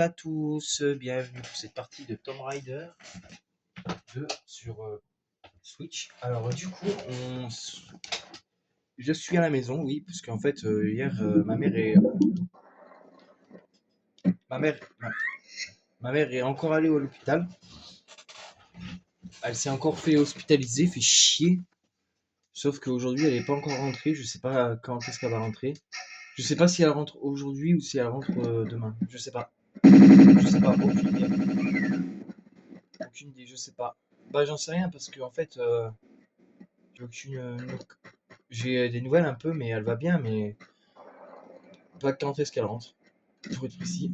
à tous, bienvenue pour cette partie de Tomb Raider 2 sur Switch. Alors du coup, je suis à la maison, oui, parce qu'en fait hier ma mère, ma mère est encore allée à l'hôpital. Elle s'est encore fait hospitaliser, fait chier. Sauf qu'aujourd'hui, elle n'est pas encore rentrée. Je sais pas quand est-ce qu'elle va rentrer. Je sais pas si elle rentre aujourd'hui ou si elle rentre demain. Je sais pas. Je sais pas. Aucune idée. Aucune idée. Je sais pas. Bah j'en sais rien parce que en fait, j'ai j'ai des nouvelles un peu, mais elle va bien, mais pas quand est-ce qu'elle rentre. Pour être précis.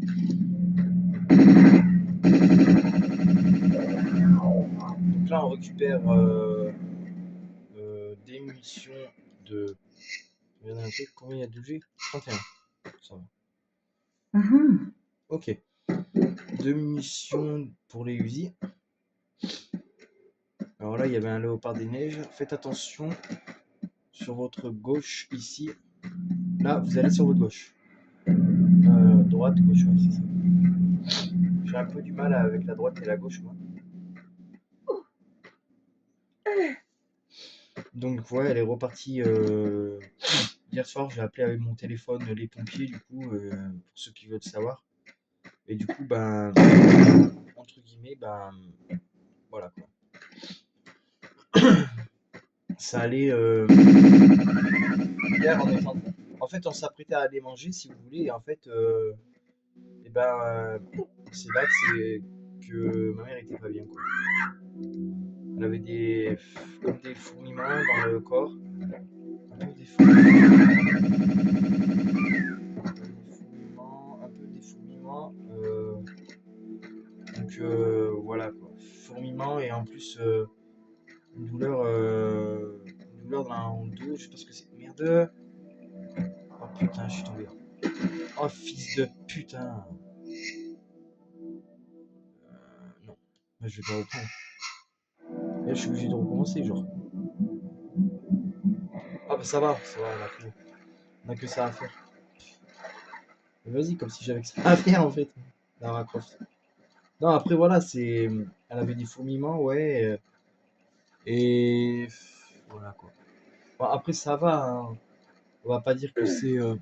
Donc là, on récupère des munitions de. Regardez un truc, combien il y a de G 31. Ça va. Ok. Deux munitions pour les Uzi. Alors là, il y avait un léopard des neiges. Faites attention sur votre gauche ici. Là, vous allez sur votre gauche. Droite, gauche, ouais, c'est ça. J'ai un peu du mal avec la droite et la gauche, moi. Donc, ouais, elle est repartie. Hier soir, j'ai appelé avec mon téléphone les pompiers, du coup, pour ceux qui veulent savoir. Et du coup, ben, entre guillemets, ben, voilà quoi. Ça allait. Hier, en fait, on s'apprêtait à aller manger, si vous voulez, et en fait, et ben, c'est là que ma mère était pas bien, quoi. Elle avait comme des fourmillements dans le corps. Un peu des fourmillements, un peu des fourmillements. Donc voilà quoi. Fourmillements et en plus une douleur dans le dos. Je sais pas ce que c'est. Merde. Oh putain, je suis tombé. Oh fils de putain. Non. Bah, je vais pas reprendre. Là, je suis obligé de recommencer, genre. Ah bah ça va, on a que ça à faire. Mais vas-y, comme si j'avais que ça à faire en fait. Lara Croft. Non, après voilà, elle avait des fourmillements, ouais. Et voilà quoi. Bon, après ça va, hein. On va pas dire que c'est. On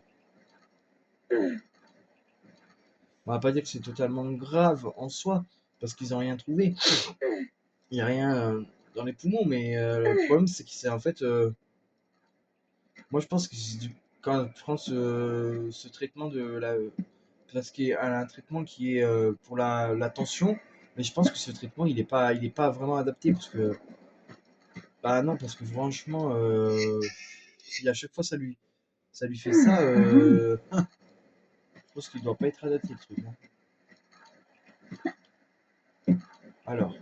va pas dire que c'est totalement grave en soi, parce qu'ils ont rien trouvé. Il n'y a rien dans les poumons, mais le problème c'est que c'est en fait. Moi je pense que quand elle prend ce traitement de la. Parce qu'elle a un traitement qui est pour la tension, mais je pense que ce traitement il est pas vraiment adapté parce que. Bah non, parce que franchement, si à chaque fois ça lui fait ça, je pense qu'il doit pas être adapté le truc, hein. Alors.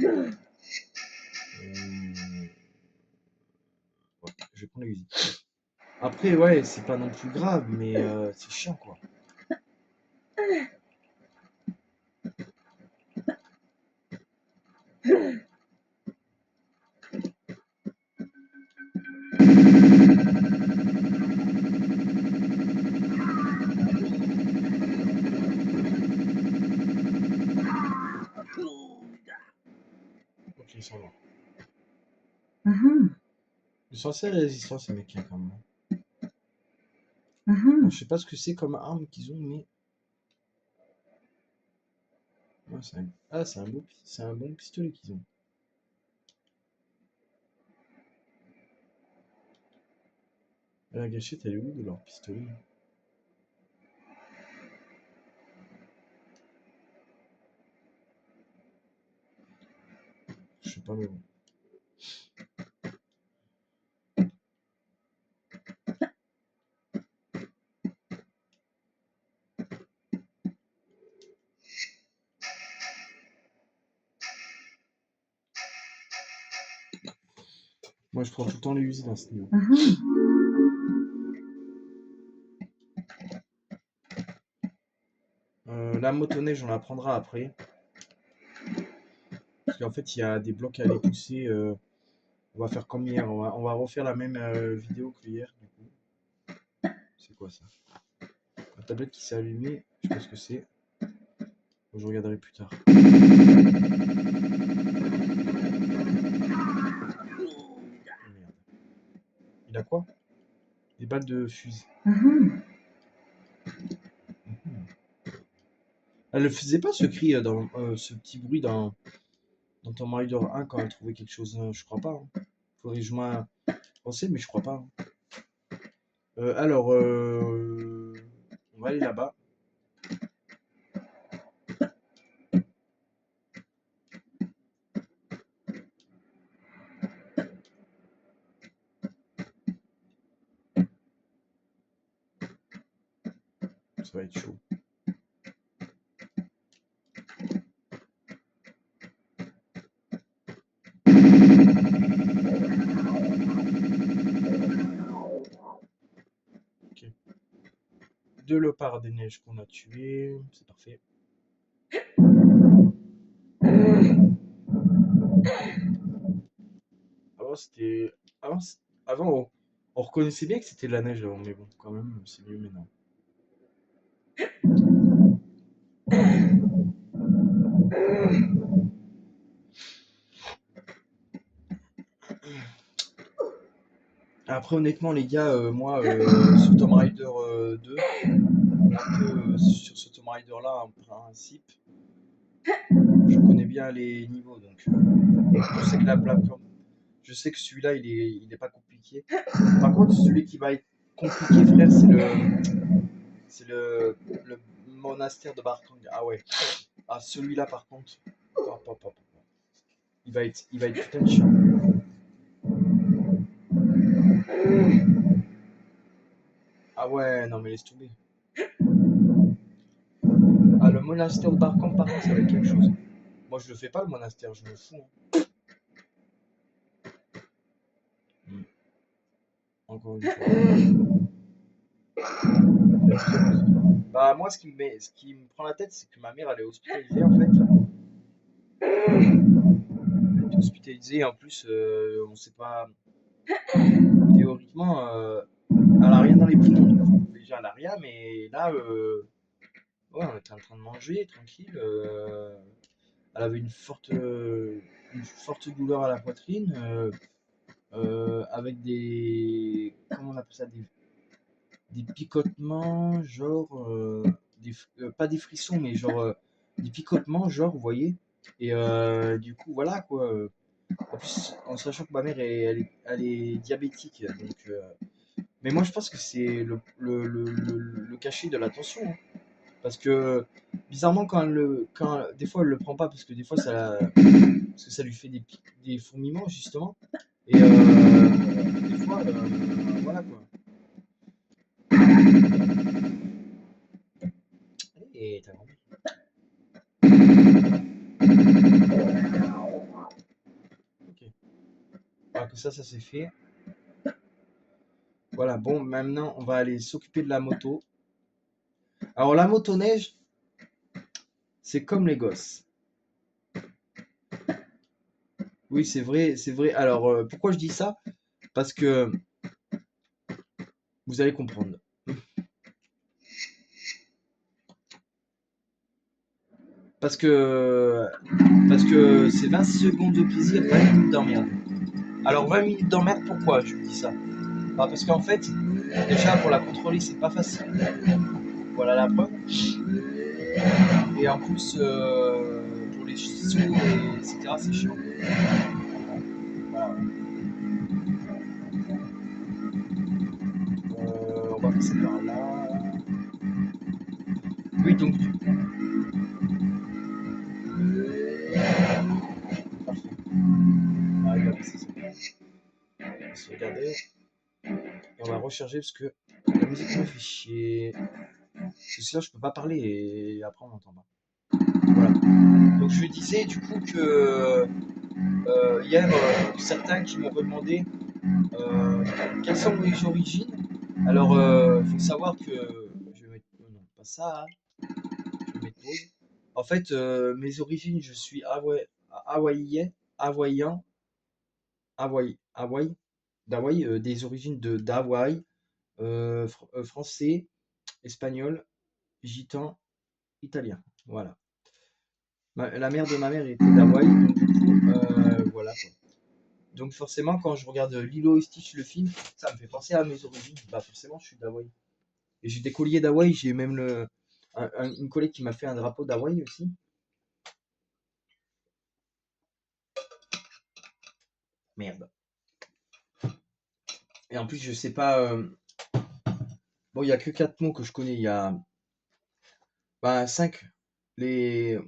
Ouais, je vais prendre les musiques. Après, ouais, c'est pas non plus grave, mais c'est chiant, quoi. Ok, ils sont là. Ils sont assez résistants, ces mecs-là, quand même. Alors, je sais pas ce que c'est comme arme qu'ils ont, mais. Ouais, ah, c'est un bon pistolet qu'ils ont. La gâchette, elle est où de leur pistolet? Je sais pas, mais bon. Moi, je prends tout le temps les usines à ce niveau. La motoneige, on la prendra après. Parce qu'en fait, il y a des blocs à aller pousser. On va faire comme hier. On va refaire la même vidéo que hier, du coup. C'est quoi ça? La tablette qui s'est allumée. Je sais pas ce que c'est. Je regarderai plus tard. Merde. Il a quoi? Des balles de fusil. Elle ne faisait pas ce cri, ce petit bruit dans Tomb Raider 1 quand elle trouvait quelque chose, je crois pas. Hein. Faudrait que je m'en pensais, mais je crois pas. Hein. Alors, on va aller là-bas. Ça va être chaud. Ok. 2 léopards des neiges qu'on a tués. C'est parfait. Avant, c'était. Avant, on reconnaissait bien que c'était de la neige avant, mais bon, quand même, c'est mieux maintenant. Après, honnêtement, les gars, moi, sur Tomb Raider 2, un peu sur ce Tomb Raider là, en principe, je connais bien les niveaux, donc je sais que la plateforme, je sais que celui-là, il est pas compliqué. Par contre, celui qui va être compliqué, frère, c'est le monastère de Bartang. Ah ouais. Ah, celui-là, par contre, hop, hop, hop, hop. Il va être putain de chiant. Ah ouais, non mais laisse tomber. Ah, le monastère de Bartang, par contre, ça va être quelque chose. Moi, je le fais pas, le monastère, je me fous. Hein. Hmm. Encore une fois. Bah, moi, ce qui me prend la tête, c'est que ma mère, elle est hospitalisée, en fait. Elle est hospitalisée, en plus, on sait pas. Théoriquement, elle a rien dans les poumons. Donc, déjà, elle a rien, mais là, ouais, on était en train de manger, tranquille. Elle avait une forte douleur à la poitrine, avec des. Comment on appelle ça? Des picotements, genre. Pas des frissons, mais genre. Des picotements, genre, vous voyez. Et du coup, voilà, quoi. En plus, en sachant que ma mère, elle est diabétique, donc. Mais moi, je pense que c'est le cachet de la tension. Hein. Parce que, bizarrement, des fois, elle le prend pas, parce que des fois, parce que ça lui fait des fourmillements, justement. Et des fois, voilà quoi. Et t'as compris. Ok. Alors que ça c'est fait. Voilà, bon, maintenant, on va aller s'occuper de la moto. Alors, la motoneige, c'est comme les gosses. Oui, c'est vrai, c'est vrai. Alors, pourquoi je dis ça? Parce que vous allez comprendre. Parce que, parce que c'est 20 secondes de plaisir, 20 minutes d'emmerde. Alors 20 minutes d'emmerde, pourquoi je vous dis ça? Bah, parce qu'en fait, déjà pour la contrôler, c'est pas facile. Voilà la preuve. Et en plus, pour les sons, etc., c'est chiant. Voilà. On va passer par là. Oui, donc du coup, parfait. Ah, il va passer ça. On va se regarder. Et on va recharger parce que la musique me fait chier. Parce que sinon, je peux pas parler et après, on m'entend pas. Voilà. Donc, je disais du coup que hier, certains qui m'ont demandé quelles sont mes origines. Alors, il faut savoir que. Je vais mettre. Non, pas ça. Hein. Je vais mettre pause. En fait, mes origines, je suis hawaïen, hawaïen, Hawaï, d'Hawaï, des origines d'Hawaï, français, espagnol, gitan italien. Voilà. La mère de ma mère était d'Hawaï, donc du coup, voilà quoi. Donc forcément, quand je regarde Lilo et Stitch le film, ça me fait penser à mes origines. Bah forcément, je suis d'Hawaï. Et j'ai des colliers d'Hawaï, j'ai même une collègue qui m'a fait un drapeau d'Hawaï aussi. Merde. Et en plus, je sais pas. Bon, il y a que 4 mots que je connais. Il y a 5. Les,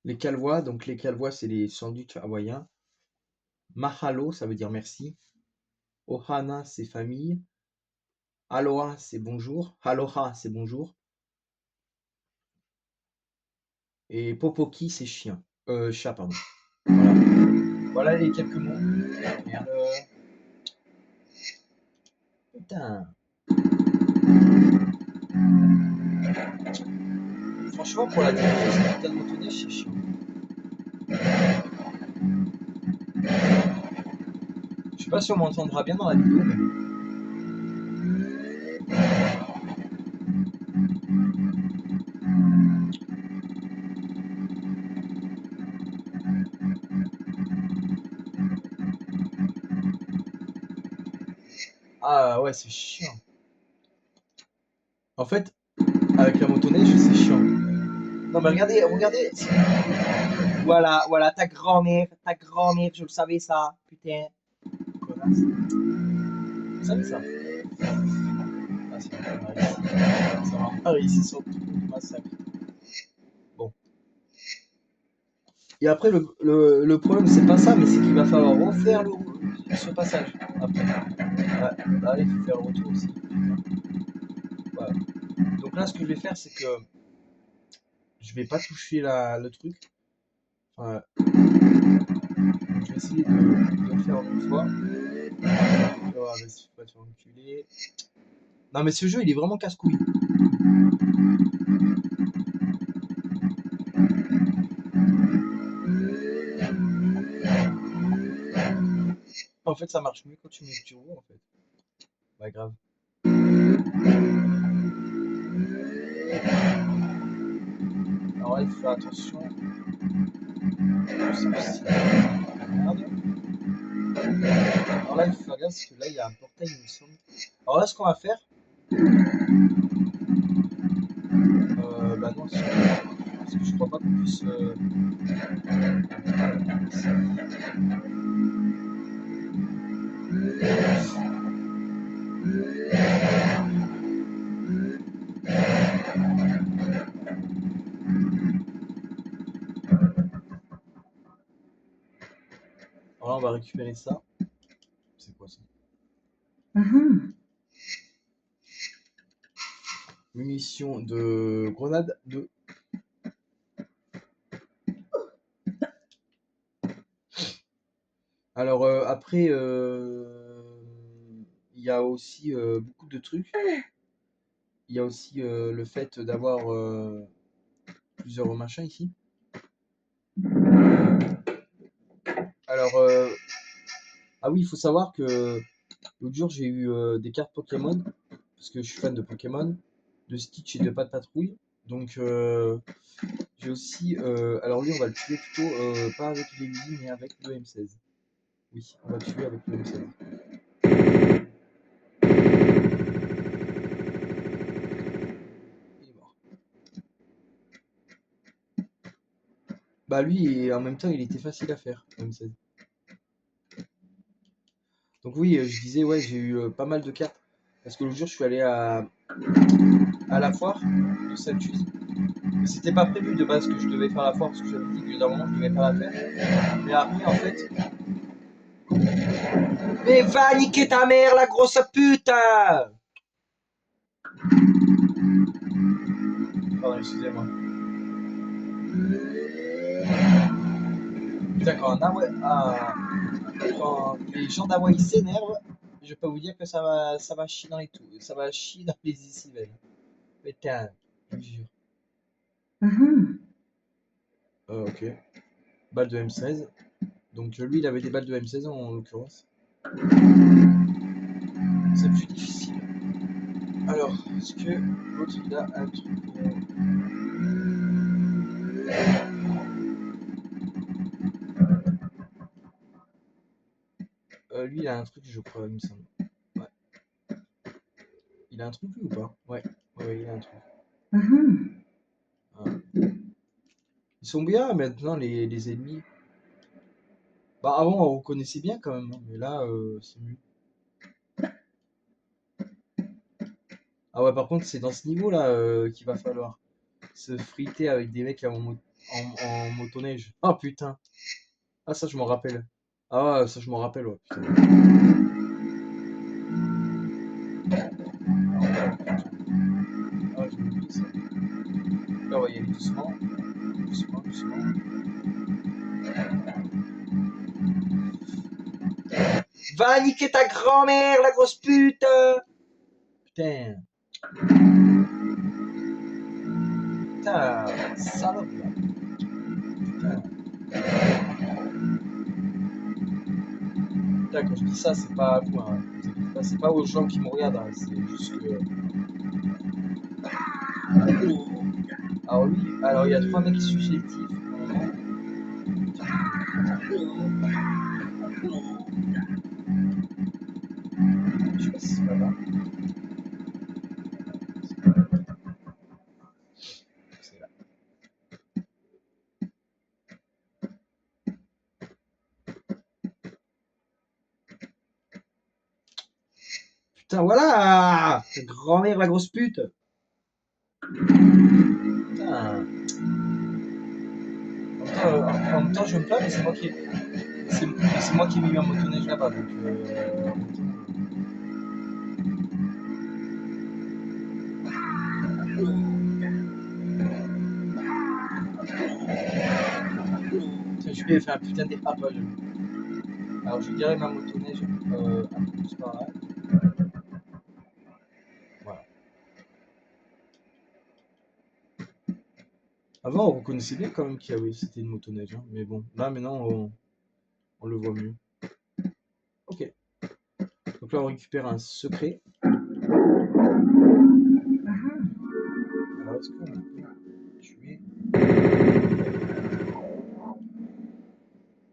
les calvois. Donc les calvois, c'est les sandwichs hawaïens. Mahalo, ça veut dire merci. Ohana, c'est famille. Aloha, c'est bonjour. Aloha, c'est bonjour. Et Popoki, c'est chien. Chat, pardon. Voilà. Voilà les quelques mots. Merde. Putain. Franchement, pour la direction, cette putain de motoneige, c'est chiant. Je sais pas si on m'entendra bien dans la vidéo, mais... Ah ouais, c'est chiant. En fait, avec la motoneige, c'est chiant. Non mais regardez, regardez. Voilà, voilà, ta grand-mère, je le savais ça, putain. Connasse. Vous savez ça? Ah, c'est pas ici. Ça va pas ici sur tout le massacre. Bon. Et après, le problème, c'est pas ça, mais c'est qu'il va falloir refaire ce passage. Après. Là, il faut faire le retour aussi. Voilà. Donc là, ce que je vais faire, c'est que je vais pas toucher le truc. Enfin, je vais essayer de le faire en une fois. Oh, vas-y, faut pas te faire enculer. Non, mais ce jeu, il est vraiment casse-couille. En fait, ça marche mieux quand tu mets le turbo, en fait. Pas grave. Alors là, il faut faire attention. C'est possible. Merde. Alors là, il faut faire gaffe parce que là, il y a un portail, il me semble. Alors là, ce qu'on va faire. Bah non, parce que je crois pas qu'on puisse. Alors là, on va récupérer ça. C'est quoi ça? Munitions de grenade 2. Alors après, il y a aussi beaucoup de trucs. Il y a aussi le fait d'avoir plusieurs machins ici. Alors, ah oui, il faut savoir que l'autre jour j'ai eu des cartes Pokémon parce que je suis fan de Pokémon, de Stitch et de Pat Patrouille. Donc j'ai aussi, alors lui on va le tuer plutôt pas avec l'Elzy mais avec le M16. Oui, on va le tuer avec le M16. Il est mort. Bah lui, en même temps, il était facile à faire, le M16. Donc oui, je disais, ouais, j'ai eu pas mal de cartes. Parce que le jour, je suis allé à la foire de Sainte-Suze. C'était pas prévu de base que je devais faire la foire, parce que j'avais dit que d'un moment, je devais pas la faire. Mais après, en fait... Mais va niquer ta mère, la grosse putain! Pardon, excusez-moi. Putain, quand les gens d'Hawaï s'énervent, je peux vous dire que ça va chier dans les tout, ça va chier dans les décibels. Putain, je vous jure. Ok. Balle de M16. Donc lui, il avait des balles de M16 en l'occurrence. C'est plus difficile. Alors, est-ce que l'autre il a un truc lui il a un truc je crois, il me semble. Ouais. Il a un truc lui ou pas? Ouais, ouais, il a un truc. Ah. Ils sont bien maintenant les ennemis. Bah avant on reconnaissait bien quand même, hein, mais là c'est mieux. Ah ouais par contre c'est dans ce niveau là qu'il va falloir se friter avec des mecs en motoneige. Oh putain. Ah ça je m'en rappelle. Ah ouais, ça je m'en rappelle ouais putain. Ah j'ai oublié ça. Là on va y aller doucement. Doucement, doucement. Va niquer ta grand-mère la grosse pute. Putain. Putain, salope là. Putain. Putain, quand je dis ça, c'est pas à vous, hein. Vous inquiétez pas, c'est pas aux gens qui me regardent, hein. C'est juste que. Alors lui, alors il y a 3 mecs subjectifs. Je sais pas si c'est pas là. C'est là. Putain, voilà! Ta grand-mère la grosse pute! Putain. En même temps, je me plains, mais c'est moi qui ai mis ma motoneige là-bas, donc. Putain, je lui ai fait un putain de dérapage. Alors, je dirais ma motoneige un peu plus par là. Voilà. Avant, on reconnaissait bien quand même qu'il y avait, c'était une motoneige, hein. Mais bon, là maintenant, on le voit mieux. Ok. Donc là, on récupère un secret. Alors, est-ce qu'on peut tuer?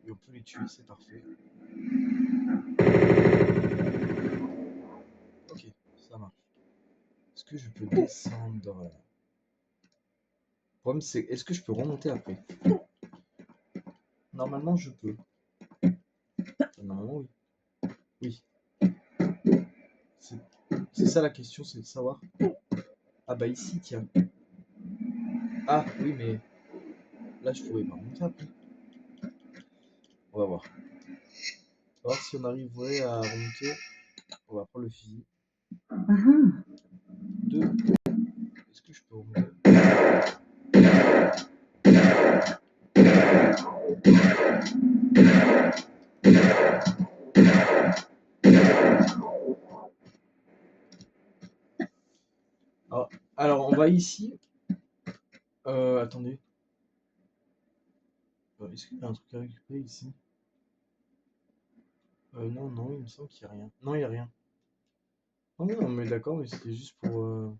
Et on peut les tuer, c'est parfait. Ok, ça marche. Est-ce que je peux descendre? Le problème, c'est est-ce que je peux remonter après? Normalement, je peux. Normalement, oui. Oui. C'est ça la question, c'est de savoir. Ah bah ici, tiens. Ah oui, mais là, je pourrais pas remonter après. On va voir. On va voir si on arriverait à remonter. On va prendre le fusil. 2. Est-ce que je peux remonter? Alors, on va ici. Attendez. Est-ce qu'il y a un truc à récupérer ici? Non, non, il me semble qu'il n'y a rien. Non, il n'y a rien. Non, non, mais d'accord, mais c'était juste pour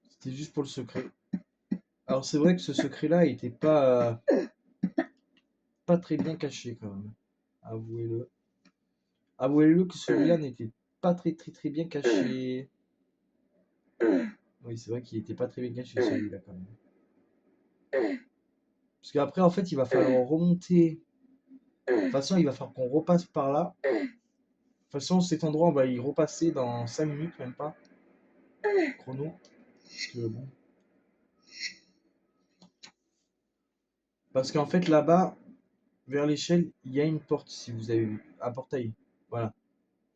c'était juste pour le secret. Alors c'est vrai que ce secret-là était pas très bien caché quand même. Avouez-le. Avouez-le que celui-là n'était pas très bien caché. Oui, c'est vrai qu'il était pas très bien caché celui-là quand même. Parce qu'après, en fait, il va falloir remonter. De toute façon, il va falloir qu'on repasse par là. De toute façon, cet endroit, on va y repasser dans 5 minutes, même pas. Chrono. Parce que bon. Parce qu'en fait, là-bas, vers l'échelle, il y a une porte, si vous avez vu. Un portail. Voilà.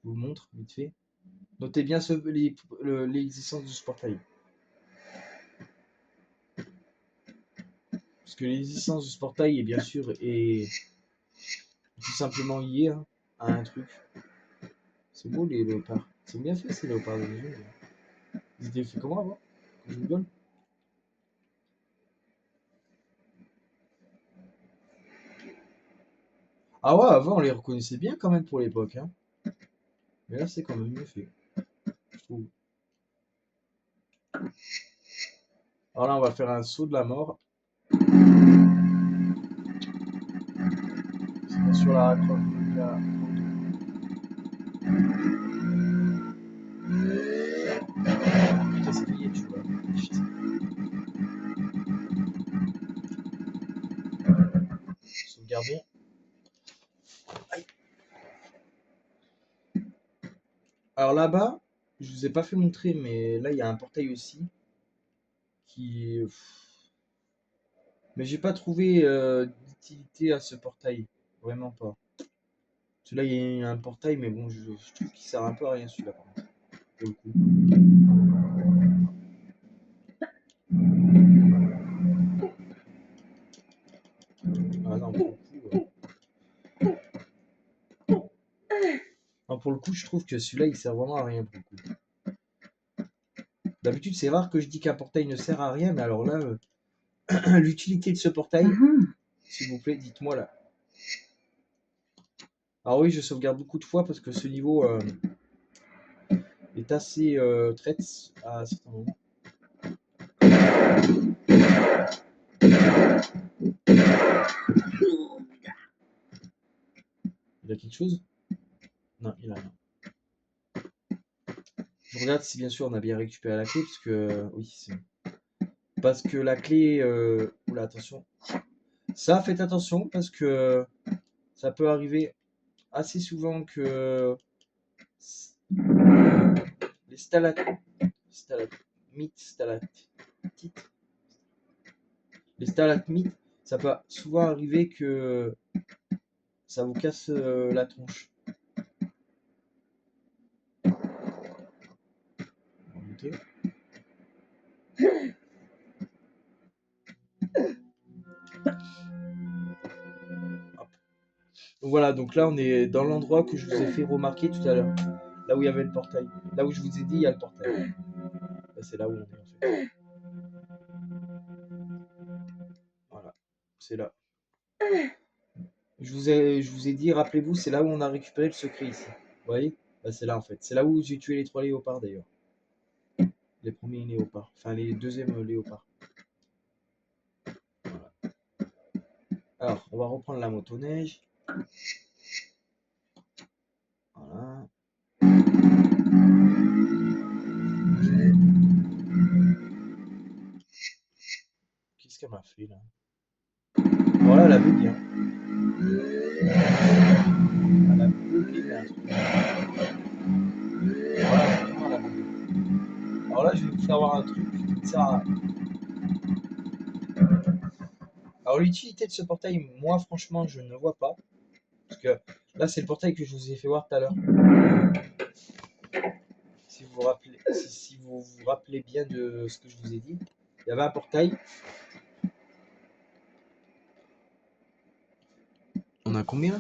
Je vous montre vite fait. Notez bien l'existence de ce portail. Parce que l'existence de ce portail est bien sûr est tout simplement liée à un truc. C'est beau les léopards. C'est bien fait ces léopards de jeu. Ils étaient faits comment avant? Je rigole. Ah ouais, avant on les reconnaissait bien quand même pour l'époque, hein. Mais là, c'est quand même mieux fait, je trouve. Alors là, on va faire un saut de la mort. C'est sur la raccroche de la... Putain, c'est payé, tu vois. Shit. Sauvegardons. Aïe. Alors là-bas, je vous ai pas fait montrer, mais là, il y a un portail aussi. Qui... Mais j'ai pas trouvé d'utilité à ce portail. Vraiment pas. Celui-là, il y a un portail, mais bon, je trouve qu'il sert un peu à rien celui-là, par contre, pour le coup. Ah non, pour le coup, non, pour le coup, je trouve que celui-là, il sert vraiment à rien, pour le coup. D'habitude, c'est rare que je dis qu'un portail ne sert à rien, mais alors là, l'utilité de ce portail, s'il vous plaît, dites-moi là. Alors oui, je sauvegarde beaucoup de fois parce que ce niveau est assez traite à certains moments. Il a quelque chose? Non, il a rien. Je regarde si bien sûr on a bien récupéré la clé, parce que oui, c'est parce que la clé. Oula, attention. Ça, faites attention parce que ça peut arriver assez souvent que les stalagmites, ça peut souvent arriver que ça vous casse la tronche. Donc voilà, donc là on est dans l'endroit que je vous ai fait remarquer tout à l'heure. Là où il y avait le portail. Là où je vous ai dit il y a le portail. Là, c'est là où on est en fait. Voilà, c'est là. Je vous ai dit, rappelez-vous, c'est là où on a récupéré le secret ici. Vous voyez? Bah, c'est là en fait. C'est là où j'ai tué les 3 léopards d'ailleurs. Les premiers léopards. Enfin les deuxièmes léopards. Voilà. Alors, on va reprendre la motoneige. Voilà. Qu'est-ce qu'elle m'a fait là? Voilà, elle a bugué. Hein. Elle a bugué, mais un truc. Voilà, vraiment, elle a bugué. Alors là, je vais vous faire voir un truc qui ne sert à rien. Alors l'utilité de ce portail, moi franchement, je ne vois pas. Parce que là, c'est le portail que je vous ai fait voir tout à l'heure. Si vous vous rappelez, si vous vous rappelez bien de ce que je vous ai dit, il y avait un portail. On a combien?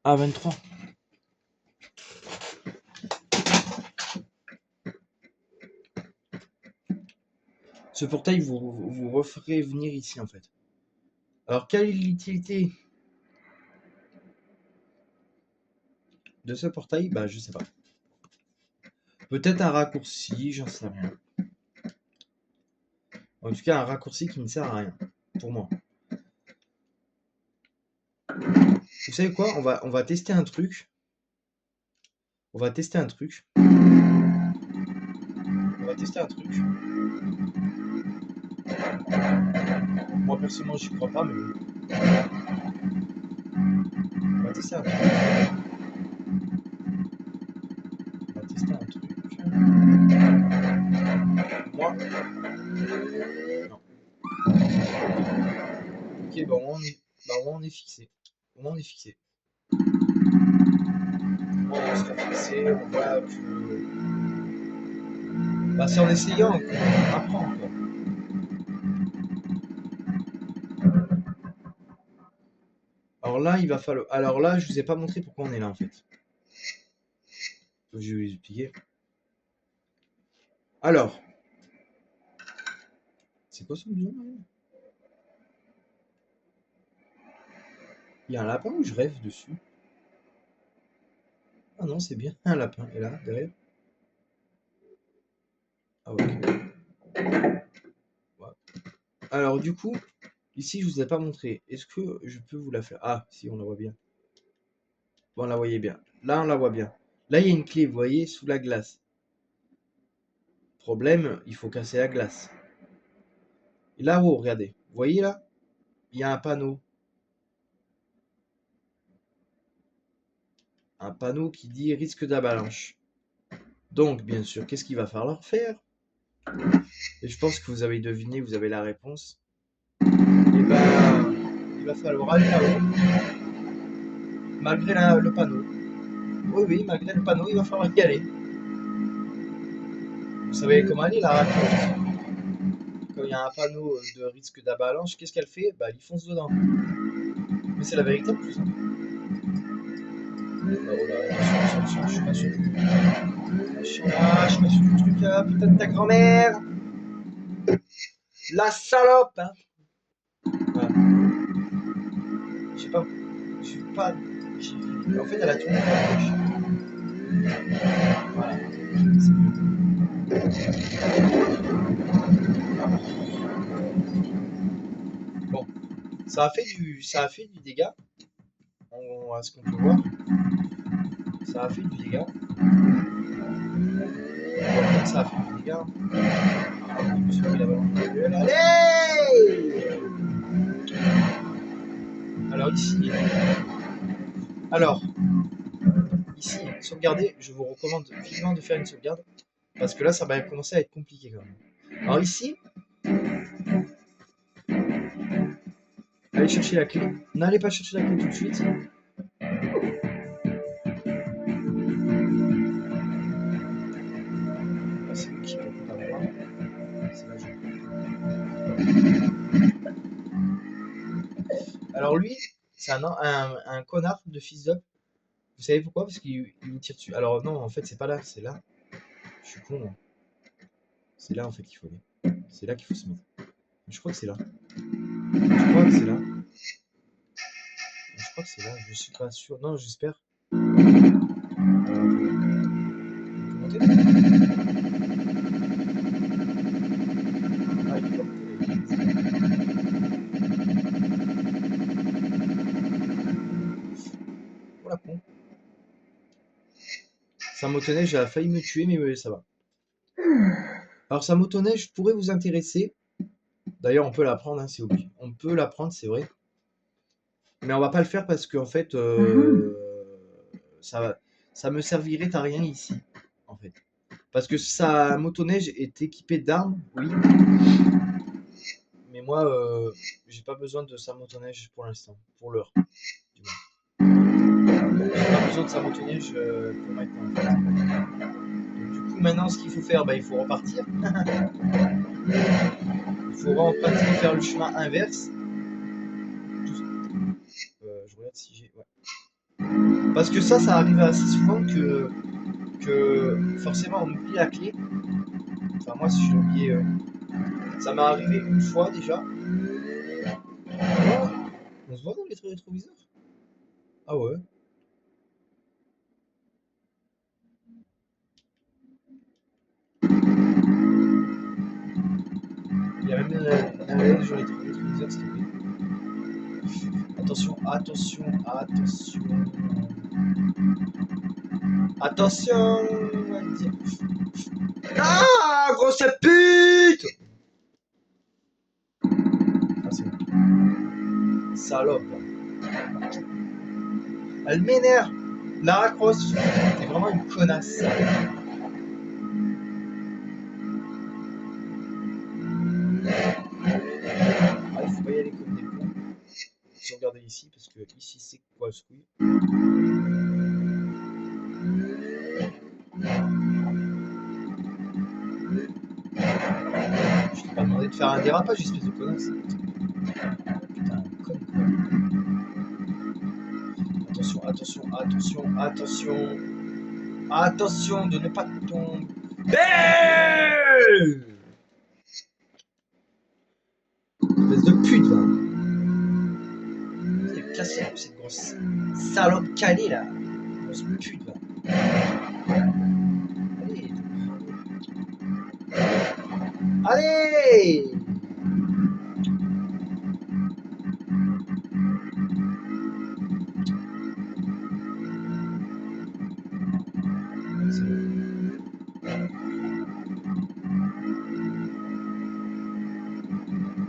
Ah, 23. Ce portail vous referez venir ici en fait. Alors, quelle est l'utilité de ce portail? Bah, je sais pas. Peut-être un raccourci, j'en sais rien. En tout cas, un raccourci qui ne sert à rien. Pour moi. Vous savez quoi? On va tester un truc. On va tester un truc. On va tester un truc. Moi, personnellement, j'y crois pas, mais bon. On va tester un truc. On va tester un truc. Moi, non. Ok, bah, au moins on est fixé. Au moins on est fixé. Au moins on sera fixé. On voit que. Bah, c'est en essayant qu'on apprend, quoi. Alors là, il va falloir. Alors là, je vous ai pas montré pourquoi on est là en fait. Je vais vous expliquer. Alors, c'est quoi ce bouton là? Il y a un lapin ou je rêve dessus? Ah non, c'est bien un lapin. Et là, derrière? Ah ouais, ok. Ouais. Alors du coup, ici je vous ai pas montré. Est-ce que je peux vous la faire? Ah, si, on la voit bien. Bon, on la voyait bien. Là, on la voit bien. Là, il y a une clé, vous voyez, sous la glace. Problème, il faut casser la glace. Et là-haut, regardez. Vous voyez là? Il y a un panneau. Un panneau qui dit risque d'avalanche. Donc, bien sûr, qu'est-ce qu'il va falloir faire? Et je pense que vous avez deviné, vous avez la réponse. Et ben, il va falloir aller là-haut, malgré le panneau. Oui, oui, malgré le panneau, il va falloir y aller. Vous savez comment elle est, la raconte? Quand il y a un panneau de risque d'avalanche, qu'est-ce qu'elle fait? Bah, elle y fonce dedans. Mais c'est la vérité en plus. Hein. Bah, oh là, attention, je suis pas sûr. Je suis pas sûr du truc là, putain de ta grand-mère! La salope! Hein. Voilà. Je sais pas. Je suis pas. En fait, elle a tourné la gauche. Voilà. Bon, ça a fait du dégât. À ce qu'on peut voir, ça a fait du dégât. Ça a fait du dégât. Allez! Alors ici, alors ici, sauvegarder. Je vous recommande vivement de faire une sauvegarde parce que là, ça va commencer à être compliqué quand même. Alors ici, allez chercher la clé. N'allez pas chercher la clé tout de suite. C'est lui qui va voir. C'est là, alors lui, c'est un connard de fils d'up. Vous savez pourquoi? Parce qu'il vous tire dessus. Alors non, en fait, c'est pas là, c'est là. Je suis con. Hein. C'est là en fait qu'il faut aller. C'est là qu'il faut se mettre. Je crois que c'est là. Je crois que c'est là. Je crois que c'est là. Je suis pas sûr. Non, j'espère. Ah, il est pas oh la con. Sa motoneige a failli me tuer, mais ça va. Alors sa motoneige pourrait vous intéresser. D'ailleurs, on peut la prendre, hein, c'est obligé. On peut la prendre, c'est vrai. Mais on va pas le faire parce qu'en fait, ça me servirait à rien ici, en fait. Parce que sa motoneige est équipée d'armes, oui. Mais moi, j'ai pas besoin de sa motoneige pour l'instant, pour l'heure. J'ai pas besoin de sa motoneige pour maintenant. En fait. Donc, du coup, maintenant, ce qu'il faut faire, bah, il faut repartir. Il faut repartir faire le chemin inverse. Je regarde si j'ai. Ouais. Parce que ça arrive assez souvent que forcément on oublie la clé. Enfin, moi, si j'ai oublié. Ça m'est arrivé une fois déjà. Oh, on se voit dans les rétroviseurs? Ah ouais. Il y a même un LED sur les rétroviseurs, s'il te plaît. Attention, attention, attention. Attention! Ah, grosse pute! Ah, c'est bon. Salope. Elle m'énerve. Lara Croft, t'es vraiment une connasse. Ah, il faut pas y aller comme des cons. Je vais regarder ici parce que ici c'est quoi ce couille? Je t'ai pas demandé de faire un dérapage, espèce de connasse. Putain, con. Attention, attention, attention, attention. Attention de ne pas tomber. Espèce de pute, va. casser cette grosse salope calée là. Grosse pute là. Allez. Allez.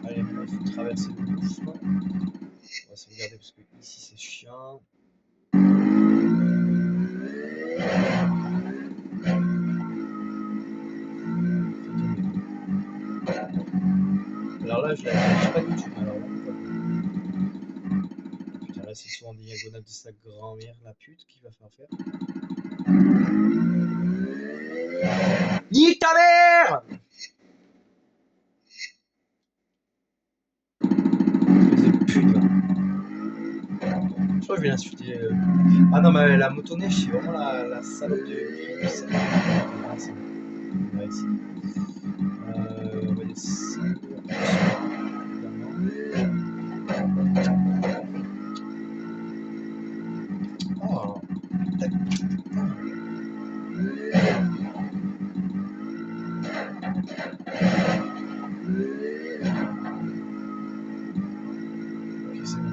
Allez, maintenant il faut traverser le gouffre. On va sauvegarder parce que ici c'est chiant. Alors là, je l'affiche pas du tout. Alors là, putain, là c'est soit en diagonale de sa grand-mère, la pute, qui va faire faire. Nique ta mère! Espèce de pute là. Je crois que je vais l'insulter. Ah non, mais la motoneige, c'est vraiment la salope de ça. Ah, c'est bon. On va ici. On va descendre. Oh, tac. Ok, c'est bon.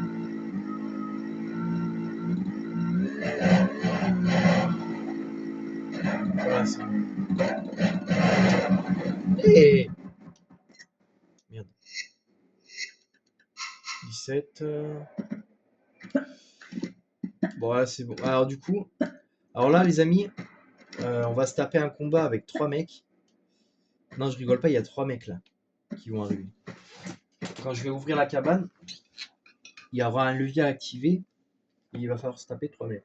Voilà, c'est bon. Hey! Merde. 17. Bon, là, c'est bon. Alors, du coup, alors là, les amis, on va se taper un combat avec 3 mecs. Non, je rigole pas, il y a 3 mecs là qui vont arriver. Quand je vais ouvrir la cabane, il y aura un levier à activer et il va falloir se taper 3 mecs.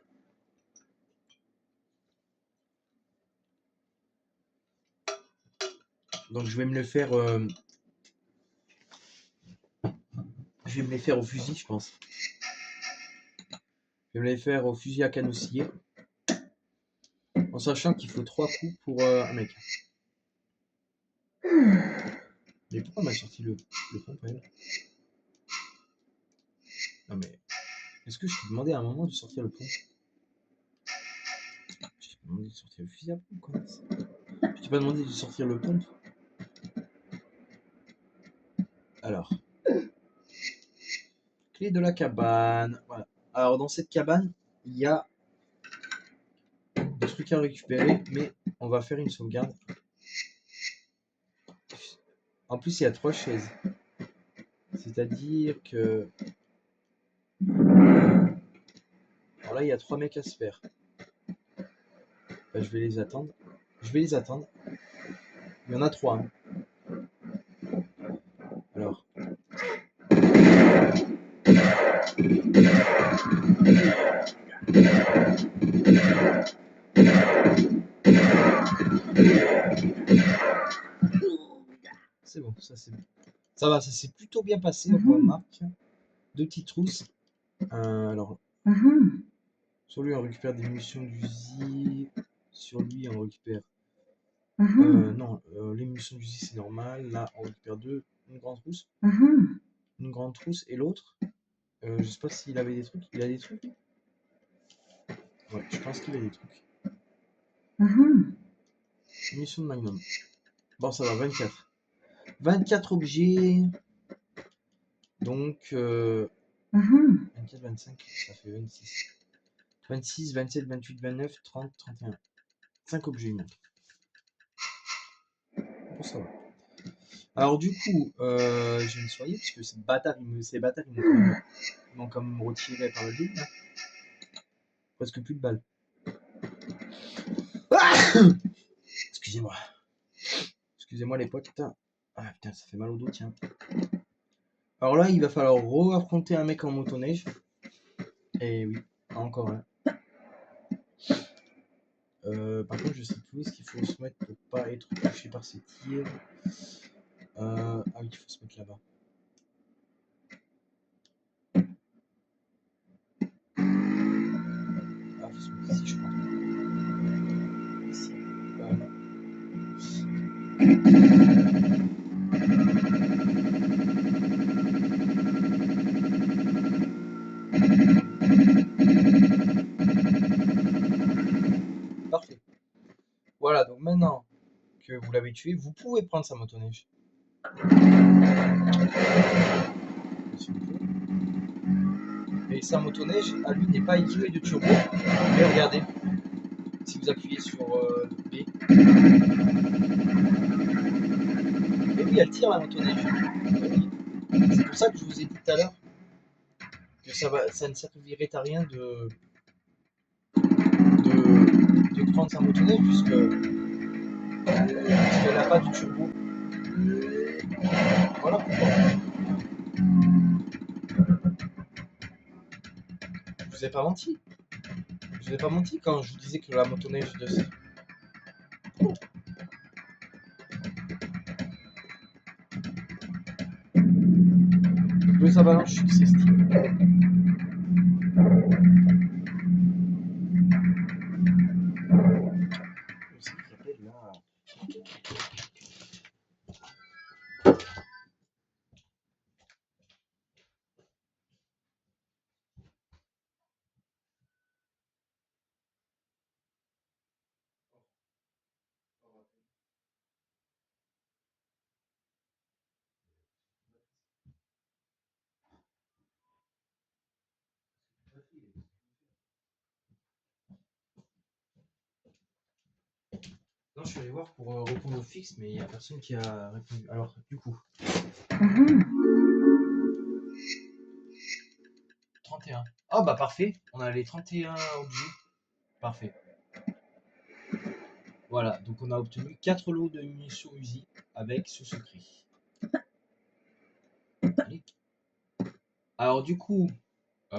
Donc je vais me le faire. Je vais me les faire au fusil, je pense. Je vais me les faire au fusil à canousier. En sachant qu'il faut 3 coups pour un mec. Mais pourquoi m'a sorti le pompe elle? Non mais. Est-ce que je t'ai demandé à un moment de sortir le pompe? Je t'ai demandé de sortir le fusil à pompe, quoi. Je t'ai pas demandé de sortir le pompe. Alors. Clé de la cabane. Voilà. Alors dans cette cabane, il y a des trucs à récupérer, mais on va faire une sauvegarde. En plus, il y a 3 chaises. C'est-à-dire que... Alors là, il y a 3 mecs à se faire. Enfin, je vais les attendre. Je vais les attendre. Il y en a 3. Hein. Alors. C'est bon, ça c'est bon. Ça va, ça s'est plutôt bien passé. On remarque 2 petites trousses. Alors, sur lui on récupère des munitions d'usi. Sur lui on récupère. Non, les munitions d'usi c'est normal. Là on récupère une grande trousse. Une grande trousse et l'autre. Je sais pas s'il avait des trucs. Il a des trucs. Ouais, je pense qu'il a des trucs. Munitions de magnum. Bon, ça va, 24. 24 objets. Donc, 24, 25, ça fait 26. 26, 27, 28, 29, 30, 31. 5 objets. Bon, ça va. Alors, du coup, je vais me soigner parce que ces bâtards, ils m'ont quand même retiré par le dé. Presque plus de balles. Ah excusez-moi. Excusez-moi, les potes. Ah putain, ça fait mal au dos, tiens. Alors là, il va falloir re-affronter un mec en motoneige. Et oui, encore un. Par contre, je sais plus où est-ce qu'il faut se mettre pour pas être touché par ces tirs. Ah oui, il faut se mettre là-bas. Ah, il faut se mettre ici, je crois. Ici. Voilà, donc maintenant que vous l'avez tué, vous pouvez prendre sa motoneige. Et sa motoneige, à lui, n'est pas équipée de turbo. Mais regardez, si vous appuyez sur B, et oui, elle tire la motoneige. C'est pour ça que je vous ai dit tout à l'heure que ça ne servirait à rien de prendre sa motoneige puisqu'elle n'a pas de turbo. Voilà pourquoi. Je vous ai pas menti. Je vous ai pas menti quand je vous disais que la motoneige de sa balance, je suis c'est stylé. C'est qui appelle là. Non, je suis allé voir pour répondre au fixe, mais il n'y a personne qui a répondu. Alors, du coup, 31. Ah bah parfait, on a les 31 objets. Parfait. Voilà, donc on a obtenu 4 lots de munitions Uzi avec ce secret. Allez. Alors du coup, on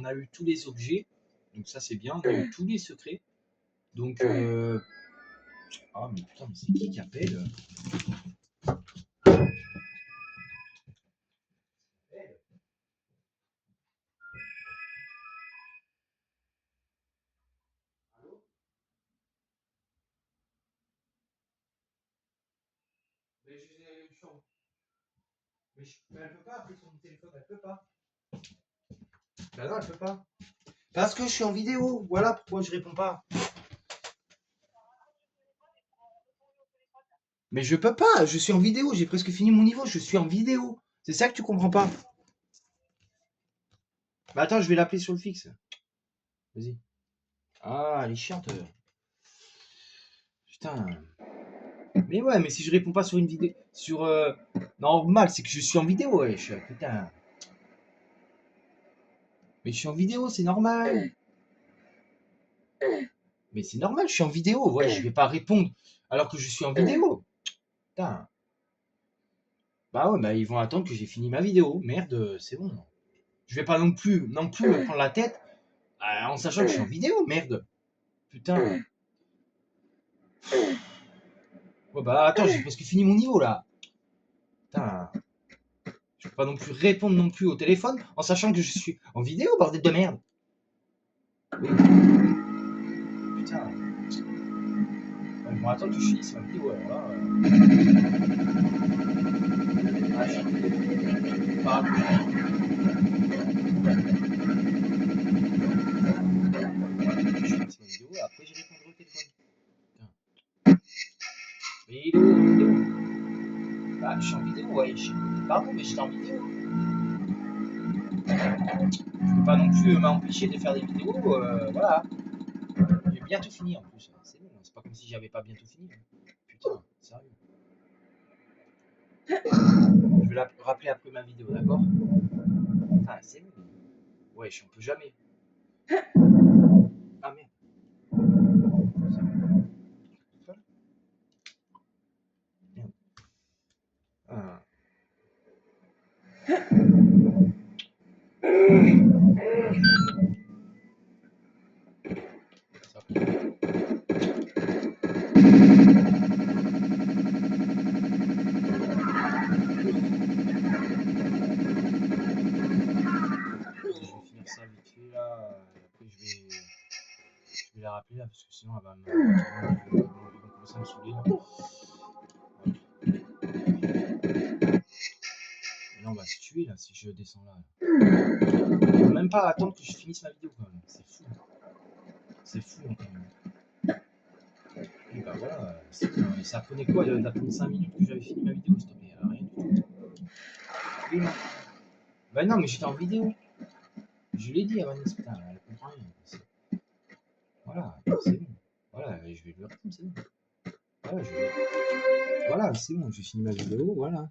a eu tous les objets, donc ça c'est bien, on a eu tous les secrets. Donc, ah mais putain, mais c'est qui appelle? Allô? Mais elle peut pas appeler sur mon téléphone, elle peut pas. Bah non, elle peut pas. Parce que je suis en vidéo, voilà pourquoi je réponds pas. Mais je peux pas, je suis en vidéo, j'ai presque fini mon niveau, je suis en vidéo. C'est ça que tu comprends pas. Bah attends, je vais l'appeler sur le fixe. Vas-y. Ah, elle est chiante. Putain. Mais ouais, mais si je réponds pas sur une vidéo. Sur. Normal, c'est que je suis en vidéo, wesh. Putain. Mais je suis en vidéo, c'est normal. Mais c'est normal, je suis en vidéo. Ouais, je vais pas répondre alors que je suis en vidéo. Putain. Bah ouais, bah ils vont attendre que j'ai fini ma vidéo. Merde, c'est bon. Je vais pas non plus me prendre la tête en sachant que je suis en vidéo. Merde. Putain. Ouais, bah attends, j'ai presque fini mon niveau là. Putain. Je peux pas non plus répondre non plus au téléphone en sachant que je suis en vidéo, bordel de merde. Oui. Putain. Ils vont attendre que je finisse ma vidéo alors là. Ah, je suis pas rapide. Je finisse ma vidéo et après je répondrai au téléphone. Putain. Mais il est où? Bah, je suis en vidéo, ouais. Pardon, mais j'étais en vidéo. Je peux pas non plus m'empêcher de faire des vidéos, voilà. J'ai bientôt fini en plus. C'est bon, c'est pas comme si j'avais pas bientôt fini. Putain, sérieux. Je vais la rappeler après ma vidéo, d'accord? Ah, c'est bon. Ouais, on peut jamais. Ah merde. Merde. Ah. Ça. Je vais finir ça vite fait là. Et après je vais la rappeler là parce que sinon elle va ils vont commencer à me saouler là. Et là on va se tuer là si je descends là. On va même pas attendre que je finisse ma vidéo quand même. C'est fou. C'est fou hein, quand même. puis bah voilà, c'est bon. Et ça prenait quoi d'attendre 5 minutes que j'avais fini ma vidéo, s'il te plaît? Rien du tout. Oui, non. Bah non, mais j'étais en vidéo. Je l'ai dit à Vanessa, putain, elle comprend rien. Voilà, c'est bon. Voilà, je vais le retourner, c'est bon. Voilà, voilà, c'est bon, j'ai fini ma vidéo, voilà.